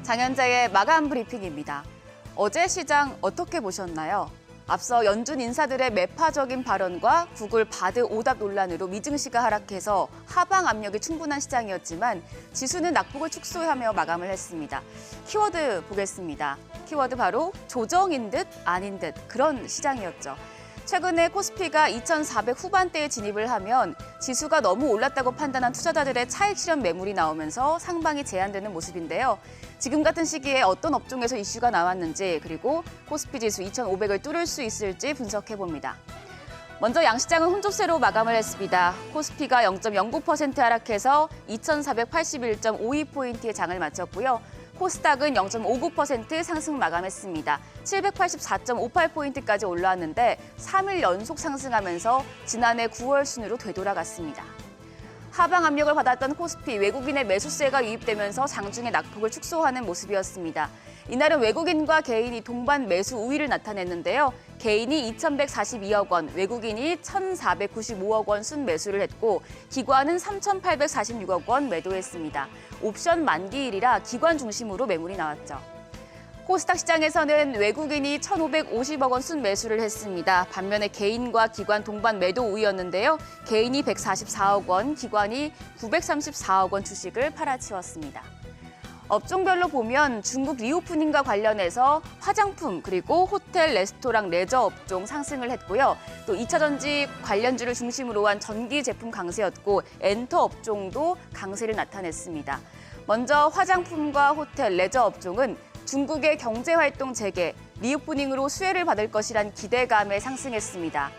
장현재의 마감 브리핑입니다. 어제 시장 어떻게 보셨나요? 앞서 연준 인사들의 매파적인 발언과 구글 바드 오답 논란으로 미증시가 하락해서 하방 압력이 충분한 시장이었지만 지수는 낙폭을 축소하며 마감을 했습니다. 키워드 보겠습니다. 키워드 바로 조정인 듯 아닌 듯 그런 시장이었죠. 최근에 코스피가 2,400 후반대에 진입을 하면 지수가 너무 올랐다고 판단한 투자자들의 차익 실현 매물이 나오면서 상방이 제한되는 모습인데요. 지금 같은 시기에 어떤 업종에서 이슈가 나왔는지 그리고 코스피 지수 2,500을 뚫을 수 있을지 분석해봅니다. 먼저 양시장은 혼조세로 마감을 했습니다. 코스피가 0.09% 하락해서 2,481.52포인트의 장을 마쳤고요. 코스닥은 0.59% 상승 마감했습니다. 784.58포인트까지 올라왔는데 3일 연속 상승하면서 지난해 9월 순으로 되돌아갔습니다. 하방 압력을 받았던 코스피, 외국인의 매수세가 유입되면서 장중에 낙폭을 축소하는 모습이었습니다. 이날은 외국인과 개인이 동반 매수 우위를 나타냈는데요. 개인이 2,142억 원, 외국인이 1,495억 원 순매수를 했고 기관은 3,846억 원 매도했습니다. 옵션 만기일이라 기관 중심으로 매물이 나왔죠. 코스닥 시장에서는 외국인이 1,550억 원 순매수를 했습니다. 반면에 개인과 기관 동반 매도 우위였는데요. 개인이 144억 원, 기관이 934억 원 주식을 팔아치웠습니다. 업종별로 보면 중국 리오프닝과 관련해서 화장품 그리고 호텔, 레스토랑, 레저 업종 상승을 했고요. 또 2차 전지 관련주를 중심으로 한 전기 제품 강세였고 엔터 업종도 강세를 나타냈습니다. 먼저 화장품과 호텔, 레저 업종은 중국의 경제활동 재개, 리오프닝으로 수혜를 받을 것이란 기대감에 상승했습니다.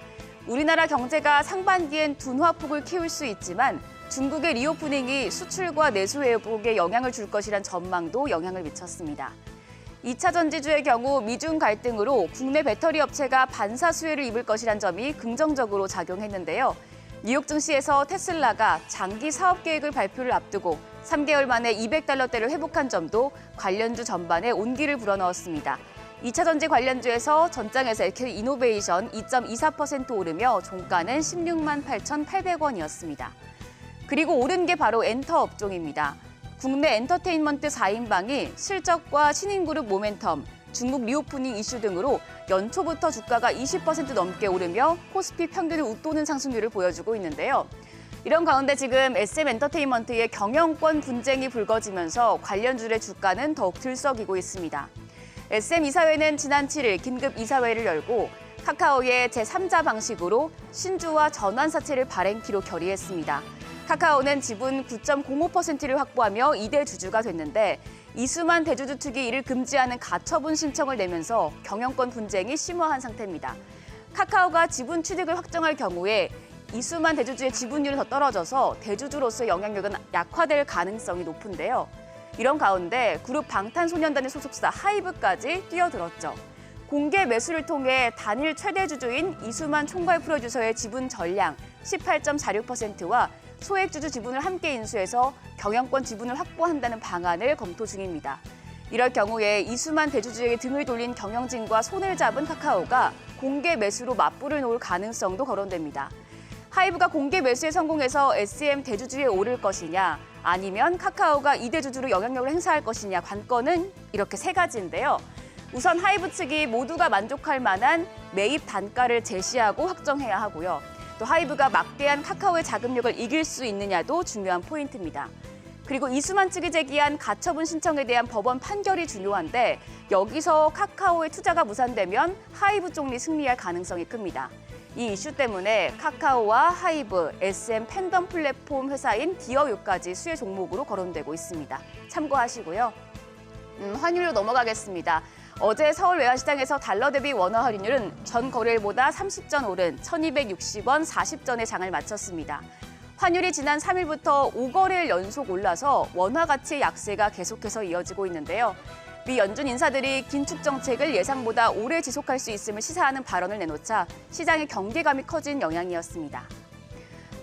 우리나라 경제가 상반기엔 둔화폭을 키울 수 있지만 중국의 리오프닝이 수출과 내수 회복에 영향을 줄 것이란 전망도 영향을 미쳤습니다. 2차 전지주의 경우 미중 갈등으로 국내 배터리 업체가 반사 수혜를 입을 것이란 점이 긍정적으로 작용했는데요. 뉴욕 증시에서 테슬라가 장기 사업 계획을 발표를 앞두고 3개월 만에 $200대를 회복한 점도 관련주 전반에 온기를 불어넣었습니다. 2차 전지 관련주에서 전장에서 LK 이노베이션 2.24% 오르며 종가는 16만 8,800원이었습니다. 그리고 오른 게 바로 엔터 업종입니다. 국내 엔터테인먼트 4인방이 실적과 신인그룹 모멘텀, 중국 리오프닝 이슈 등으로 연초부터 주가가 20% 넘게 오르며 코스피 평균을 웃도는 상승률을 보여주고 있는데요. 이런 가운데 지금 SM엔터테인먼트의 경영권 분쟁이 불거지면서 관련주의 주가는 더욱 들썩이고 있습니다. SM 이사회는 지난 7일 긴급 이사회를 열고 카카오의 제3자 방식으로 신주와 전환사채를 발행키로 결의했습니다. 카카오는 지분 9.05%를 확보하며 2대 주주가 됐는데 이수만 대주주 측이 이를 금지하는 가처분 신청을 내면서 경영권 분쟁이 심화한 상태입니다. 카카오가 지분 취득을 확정할 경우에 이수만 대주주의 지분율이 더 떨어져서 대주주로서의 영향력은 약화될 가능성이 높은데요. 이런 가운데 그룹 방탄소년단의 소속사 하이브까지 뛰어들었죠. 공개 매수를 통해 단일 최대 주주인 이수만 총괄 프로듀서의 지분 전량 18.46%와 소액주주 지분을 함께 인수해서 경영권 지분을 확보한다는 방안을 검토 중입니다. 이럴 경우에 이수만 대주주에게 등을 돌린 경영진과 손을 잡은 카카오가 공개 매수로 맞불을 놓을 가능성도 거론됩니다. 하이브가 공개 매수에 성공해서 SM 대주주에 오를 것이냐 아니면 카카오가 2대 주주로 영향력을 행사할 것이냐 관건은 이렇게 세 가지인데요. 우선 하이브 측이 모두가 만족할 만한 매입 단가를 제시하고 확정해야 하고요. 또 하이브가 막대한 카카오의 자금력을 이길 수 있느냐도 중요한 포인트입니다. 그리고 이수만 측이 제기한 가처분 신청에 대한 법원 판결이 중요한데 여기서 카카오의 투자가 무산되면 하이브 쪽이 승리할 가능성이 큽니다. 이 이슈 때문에 카카오와 하이브, SM 팬덤 플랫폼 회사인 디어유까지 수혜 종목으로 거론되고 있습니다. 참고하시고요. 환율로 넘어가겠습니다. 어제 서울 외환시장에서 달러 대비 원화 환율은 전 거래일보다 30전 오른 1,260원 40전에 장을 마쳤습니다. 환율이 지난 3일부터 5거래일 연속 올라서 원화 가치의 약세가 계속해서 이어지고 있는데요. 미 연준 인사들이 긴축 정책을 예상보다 오래 지속할 수 있음을 시사하는 발언을 내놓자 시장의 경계감이 커진 영향이었습니다.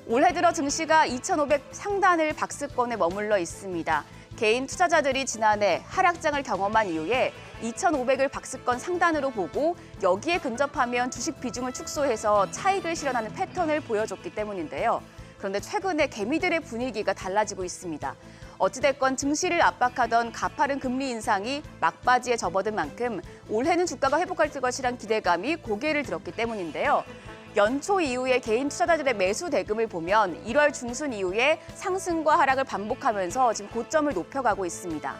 올해 들어 증시가 2,500 상단을 박스권에 머물러 있습니다. 개인 투자자들이 지난해 하락장을 경험한 이후에 2,500을 박스권 상단으로 보고 여기에 근접하면 주식 비중을 축소해서 차익을 실현하는 패턴을 보여줬기 때문인데요. 그런데 최근에 개미들의 분위기가 달라지고 있습니다. 어찌됐건 증시를 압박하던 가파른 금리 인상이 막바지에 접어든 만큼 올해는 주가가 회복할 것이란 기대감이 고개를 들었기 때문인데요. 연초 이후에 개인 투자자들의 매수 대금을 보면 1월 중순 이후에 상승과 하락을 반복하면서 지금 고점을 높여가고 있습니다.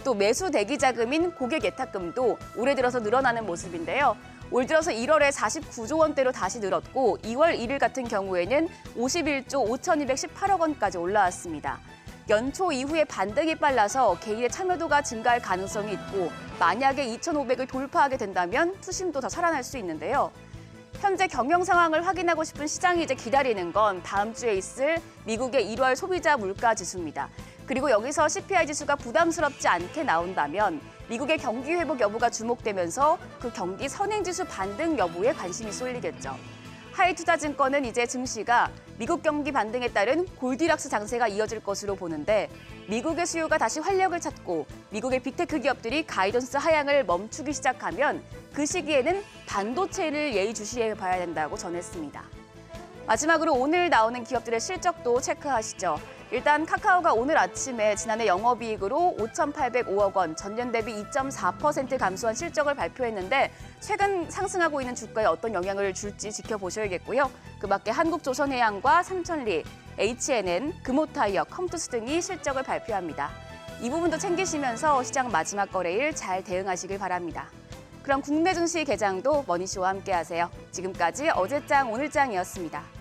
또 매수 대기 자금인 고객 예탁금도 올해 들어서 늘어나는 모습인데요. 올 들어서 1월에 49조 원대로 다시 늘었고 2월 1일 같은 경우에는 51조 5,218억 원까지 올라왔습니다. 연초 이후에 반등이 빨라서 개인의 참여도가 증가할 가능성이 있고 만약에 2,500을 돌파하게 된다면 투심도 더 살아날 수 있는데요. 현재 경영 상황을 확인하고 싶은 시장이 이제 기다리는 건 다음 주에 있을 미국의 1월 소비자 물가 지수입니다. 그리고 여기서 CPI 지수가 부담스럽지 않게 나온다면 미국의 경기 회복 여부가 주목되면서 그 경기 선행 지수 반등 여부에 관심이 쏠리겠죠. 하이투자증권은 이제 증시가 미국 경기 반등에 따른 골디락스 장세가 이어질 것으로 보는데 미국의 수요가 다시 활력을 찾고 미국의 빅테크 기업들이 가이던스 하향을 멈추기 시작하면 그 시기에는 반도체를 예의주시해 봐야 된다고 전했습니다. 마지막으로 오늘 나오는 기업들의 실적도 체크하시죠. 일단 카카오가 오늘 아침에 지난해 영업이익으로 5,805억 원, 전년 대비 2.4% 감소한 실적을 발표했는데 최근 상승하고 있는 주가에 어떤 영향을 줄지 지켜보셔야겠고요. 그 밖에 한국조선해양과 삼천리, H&N, 금호타이어, 컴투스 등이 실적을 발표합니다. 이 부분도 챙기시면서 시장 마지막 거래일 잘 대응하시길 바랍니다. 그럼 국내 증시 개장도 머니쇼와 함께하세요. 지금까지 어제장 오늘장이었습니다.